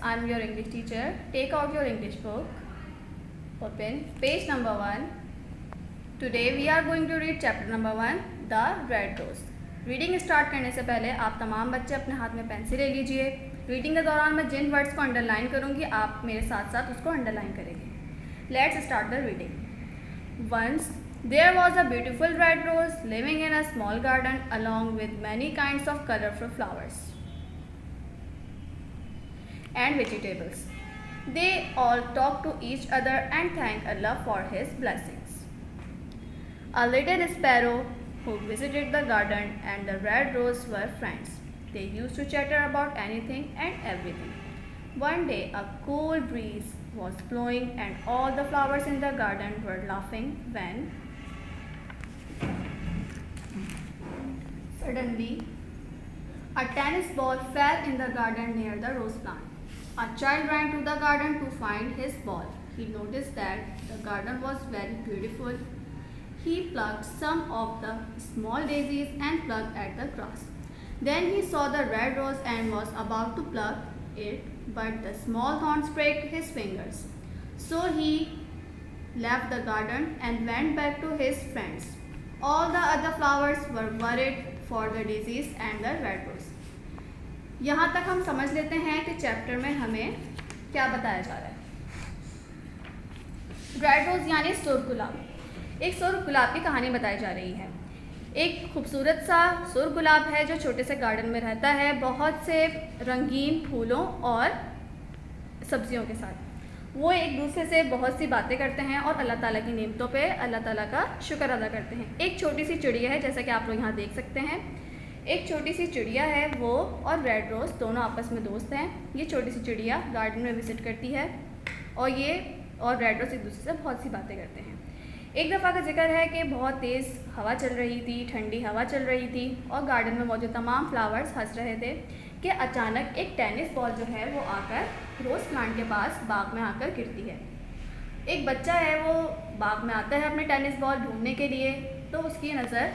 I'm your English teacher. Take out your English book. Open page number 1. Today we are going to read chapter number 1, The Red Rose. Reading start करने से पहले आप तमाम बच्चे अपने हाथ में पेंसिल ले लीजिए. रीडिंग के दौरान मैं जिन वर्ड्स को अंडरलाइन करूँगी आप मेरे साथ साथ उसको अंडरलाइन करेंगे. Let's start the reading. Once there was a beautiful red rose living in a small garden along with many kinds of colorful flowers and vegetables. They all talked to each other and thanked Allah for his blessings. A little sparrow who visited the garden and the red rose were friends. They used to chatter about anything and everything. One day a cool breeze was blowing and all the flowers in the garden were laughing when suddenly a tennis ball fell in the garden near the rose plant. A child ran to the garden to find his ball. He noticed that the garden was very beautiful. He plucked some of the small daisies and plucked at the grass. Then he saw the red rose and was about to pluck it, but the small thorns pricked his fingers. So he left the garden and went back to his friends. All the other flowers were worried for the daisies and the red rose. यहाँ तक हम समझ लेते हैं कि chapter में हमें क्या बताया जा रहा है. रेड रोज यानी सुर्ख गुलाब. एक सुर्ख गुलाब की कहानी बताई जा रही है. एक खूबसूरत सा सुर्ख गुलाब है जो छोटे से गार्डन में रहता है बहुत से रंगीन फूलों और सब्जियों के साथ. वो एक दूसरे से बहुत सी बातें करते हैं और अल्लाह ताला की नेमतों पे अल्लाह ताला का शुक्र अदा करते हैं. एक छोटी सी चिड़िया है जैसा कि आप लोग यहाँ देख सकते हैं. एक छोटी सी चिड़िया है वो और रेड रोज़ दोनों आपस में दोस्त हैं. ये छोटी सी चिड़िया गार्डन में विज़िट करती है और रेड रोज़ एक दूसरे से बहुत सी बातें करते हैं. एक दफ़ा का जिक्र है कि बहुत तेज़ हवा चल रही थी, ठंडी हवा चल रही थी और गार्डन में मौजूद तमाम फ्लावर्स हंस रहे थे कि अचानक एक टेनिस बॉल जो है वो आकर रोज़ प्लांट के पास बाग में आकर गिरती है. एक बच्चा है वो बाग में आता है अपने टेनिस बॉल ढूंढने के लिए. तो उसकी नज़र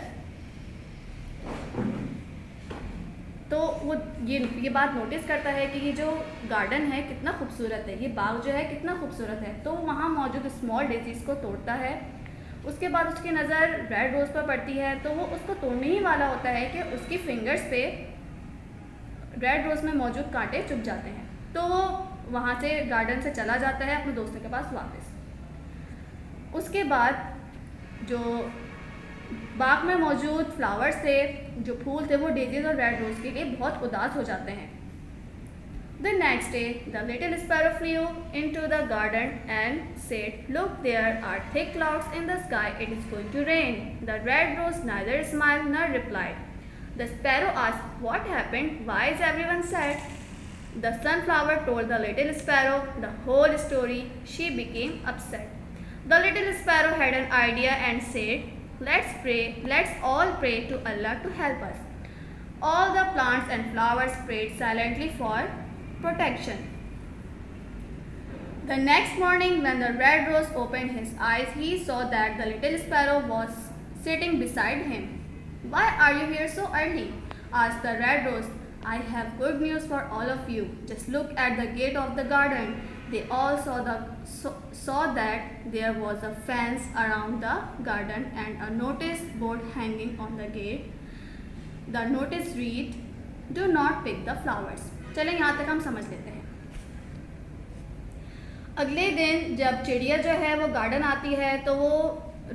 तो वो ये बात नोटिस करता है कि ये जो गार्डन है कितना खूबसूरत है, ये बाग जो है कितना खूबसूरत है. तो वहाँ मौजूद स्मॉल डेजीज़ को तोड़ता है. उसके बाद उसकी नज़र रेड रोज़ पर पड़ती है तो वो उसको तोड़ने ही वाला होता है कि उसकी फिंगर्स पे रेड रोज़ में मौजूद कांटे चुभ जाते हैं. तो वो वहाँ से गार्डन से चला जाता है अपने दोस्तों के पास वापस. उसके बाद जो बाग में मौजूद फ्लावर्स थे, जो फूल थे, वो डेजीज और रेड रोज़ के लिए बहुत उदास हो जाते हैं. The next day, the little sparrow flew into the garden and said, "Look, there are thick clouds in the sky. It is going to rain." The red rose neither smiled nor replied. The sparrow asked, "What happened? Why is everyone sad?" The sunflower told the little sparrow the whole story. She became upset. The little sparrow had an idea and said, "Let's pray. Let's all pray to Allah to help us." All the plants and flowers prayed silently for protection. The next morning, when the red rose opened his eyes, he saw that the little sparrow was sitting beside him. "Why are you here so early?" asked the red rose. "I have good news for all of you. Just look at the gate of the garden." They all saw that there was a fence around the garden and a notice board hanging on the gate. The notice read, "Do not pick the flowers." चलें यहाँ तक हम समझ लेते हैं. अगले दिन जब चिड़िया जो है वो गार्डन आती है तो वो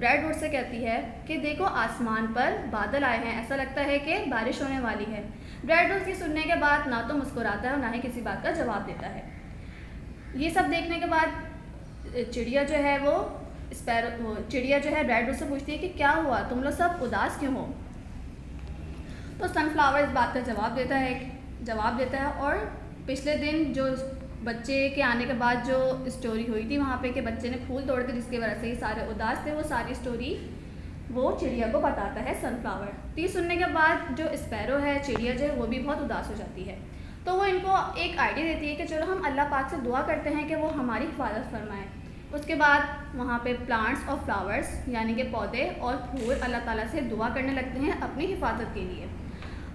रेड रोज से कहती है कि देखो आसमान पर बादल आए हैं, ऐसा लगता है कि बारिश होने वाली है. रेड रोज की सुनने के बाद ना तो मुस्कुराता है और ना ही किसी बात का जवाब देता है. ये सब देखने के बाद चिड़िया जो है रेड रोज से पूछती है कि क्या हुआ, तुम लोग सब उदास क्यों हो. तो सनफ्लावर इस बात का जवाब देता है और पिछले दिन जो बच्चे के आने के बाद जो स्टोरी हुई थी वहाँ पे कि बच्चे ने फूल तोड़े थे जिसकी वजह से ये सारे उदास थे, वो सारी स्टोरी वो चिड़िया को बताता है सनफ्लावर. तो ये सुनने के बाद जो स्पैरो है, चिड़िया जो है वो भी बहुत उदास हो जाती है. तो वो इनको एक आइडिया देती है कि चलो हम अल्लाह पाक से दुआ करते हैं कि वो हमारी हिफाजत फरमाएँ. उसके बाद वहाँ पे प्लांट्स और फ्लावर्स यानी कि पौधे और फूल अल्लाह ताला से दुआ करने लगते हैं अपनी हिफाजत के लिए.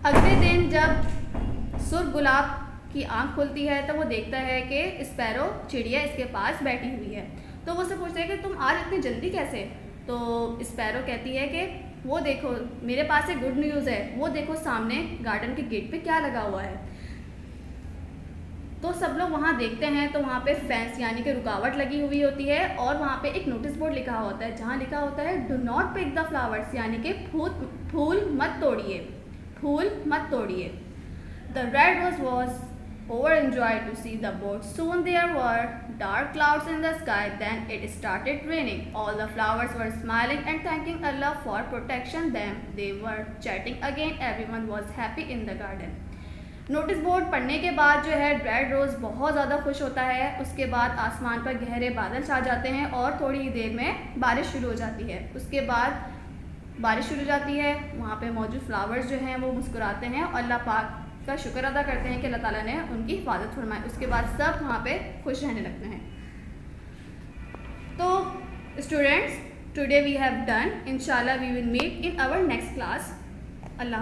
अगले दिन जब सुर्ख गुलाब की आंख खुलती है तो वो देखता है कि स्पैरो चिड़िया इसके पास बैठी हुई है। तो वो उससे पूछता है कि तुम आज इतनी जल्दी कैसे? तो स्पैरो कहती है कि वो देखो, मेरे पास एक गुड न्यूज़ है, वो देखो सामने गार्डन के गेट पे क्या लगा हुआ है। तो सब लोग वहाँ देखते हैं तो वहाँ पे फेंस यानी कि रुकावट लगी हुई होती है और वहाँ पे एक नोटिस बोर्ड लिखा होता है जहाँ लिखा होता है do not pick the flowers, यानी कि फूल मत तोड़िए, फूल मत तोड़िए। The red rose was overjoyed to see the boat. Soon there were dark clouds in the sky. Then it started raining. All the flowers were smiling and thanking Allah for protection them. They were chatting again. Everyone was happy in the garden. Notice board पढ़ने के बाद जो है red rose बहुत ज़्यादा खुश होता है। उसके बाद आसमान पर गहरे बादल छा जाते हैं और थोड़ी ही देर में बारिश शुरू हो जाती है। उसके बाद बारिश शुरू हो जाती है, वहाँ पे मौजूद फ्लावर्स जो हैं वो मुस्कुराते हैं और अल्लाह पाक का शुक्र अदा करते हैं कि अल्लाह ताला ने उनकी हिफाजत फरमाई। उसके बाद सब वहाँ पे खुश रहने लगते हैं। तो students, today we have done. इंशाल्लाह we will meet in our next class. Allah.